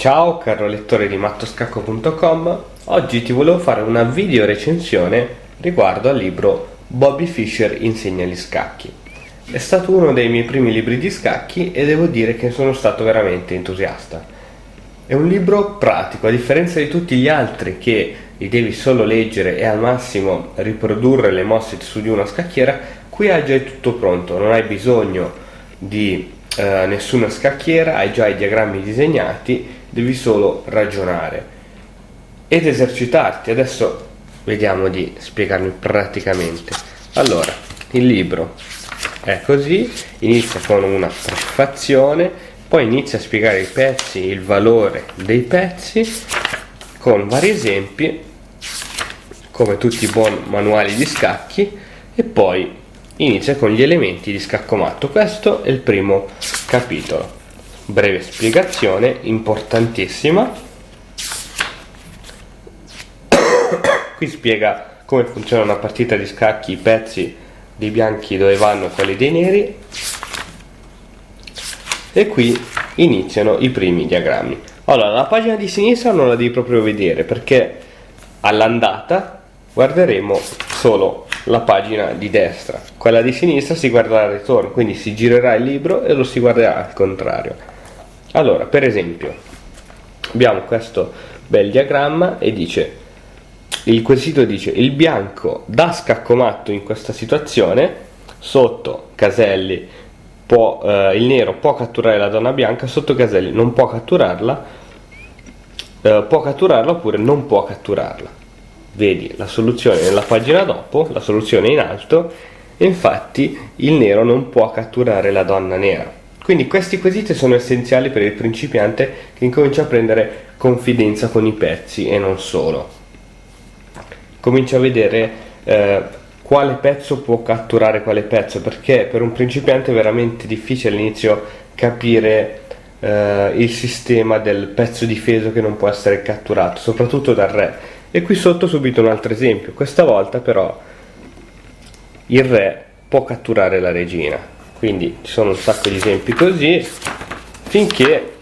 Ciao caro lettore di mattoscacco.com, oggi ti volevo fare una video recensione riguardo al libro Bobby Fischer insegna gli scacchi. È stato uno dei miei primi libri di scacchi e devo dire che sono stato veramente entusiasta. È un libro pratico, a differenza di tutti gli altri che li devi solo leggere e al massimo riprodurre le mosse su di una scacchiera. Qui hai già tutto pronto, non hai bisogno di nessuna scacchiera, hai già i diagrammi disegnati, devi solo ragionare ed esercitarti. Adesso vediamo di spiegarmi praticamente. Allora, il libro è così, inizia con una prefazione, poi inizia a spiegare i pezzi, il valore dei pezzi, con vari esempi, come tutti i buoni manuali di scacchi, e poi inizia con gli elementi di scaccomatto. Questo è il primo capitolo. Breve spiegazione, importantissima. Qui spiega come funziona una partita di scacchi, i pezzi dei bianchi dove vanno, quelli dei neri. E qui iniziano i primi diagrammi. Allora, la pagina di sinistra non la devi proprio vedere, perché all'andata guarderemo solo la pagina di destra, quella di sinistra si guarderà al ritorno, quindi si girerà il libro e lo si guarderà al contrario. Allora, per esempio, abbiamo questo bel diagramma e dice, il quesito dice: il bianco da scaccomatto in questa situazione, sotto caselli il nero può catturare la donna bianca, sotto caselli non può catturarla, può catturarla oppure non può catturarla. Vedi la soluzione nella pagina dopo, la soluzione in alto, e infatti il nero non può catturare la donna nera. Quindi questi quesiti sono essenziali per il principiante che incomincia a prendere confidenza con i pezzi e non solo. Comincia a vedere quale pezzo può catturare quale pezzo, perché per un principiante è veramente difficile all'inizio capire il sistema del pezzo difeso che non può essere catturato, soprattutto dal re. E qui sotto subito un altro esempio. Questa volta però il re può catturare la regina, quindi ci sono un sacco di esempi così finché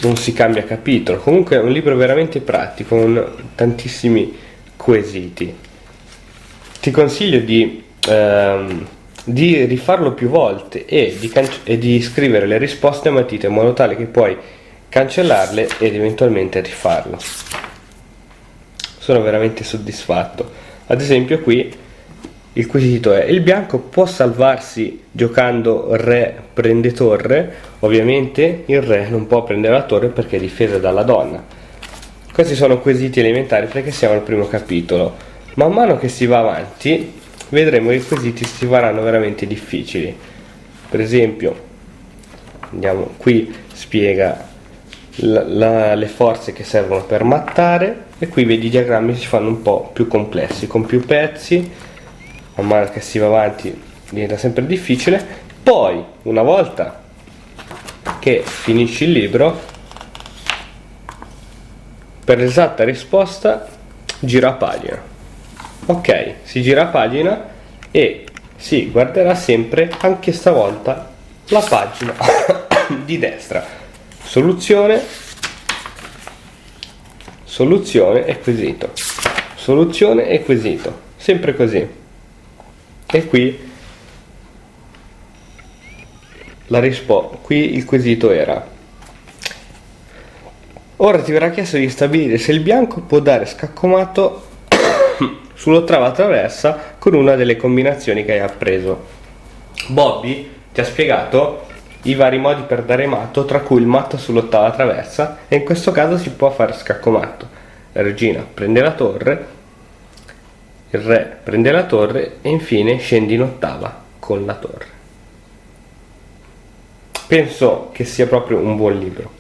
non si cambia capitolo. Comunque è un libro veramente pratico con tantissimi quesiti. Ti consiglio di rifarlo più volte e di scrivere le risposte a matita in modo tale che puoi cancellarle ed eventualmente rifarlo. Sono veramente soddisfatto. Ad esempio qui il quesito è: il bianco può salvarsi giocando re prende torre? Ovviamente il re non può prendere la torre perché è difesa dalla donna. Questi sono quesiti elementari perché siamo al primo capitolo. Man mano che si va avanti vedremo che i quesiti si faranno veramente difficili. Per esempio, andiamo qui, spiega le forze che servono per mattare, e qui vedi i diagrammi si fanno un po' più complessi, con più pezzi. Man mano che si va avanti diventa sempre difficile. Poi, una volta che finisci il libro, per l'esatta risposta gira pagina. Ok, si gira pagina e si guarderà sempre, anche stavolta, la pagina di destra. Soluzione e quesito, soluzione e quesito, sempre così. E qui qui il quesito era: ora ti verrà chiesto di stabilire se il bianco può dare scaccomatto sull'ottava traversa con una delle combinazioni che hai appreso. Bobby ti ha spiegato i vari modi per dare matto, tra cui il matto sull'ottava traversa, e in questo caso si può fare scaccomatto. La regina prende la torre, il re prende la torre e infine scendi in ottava con la torre. Penso che sia proprio un buon libro.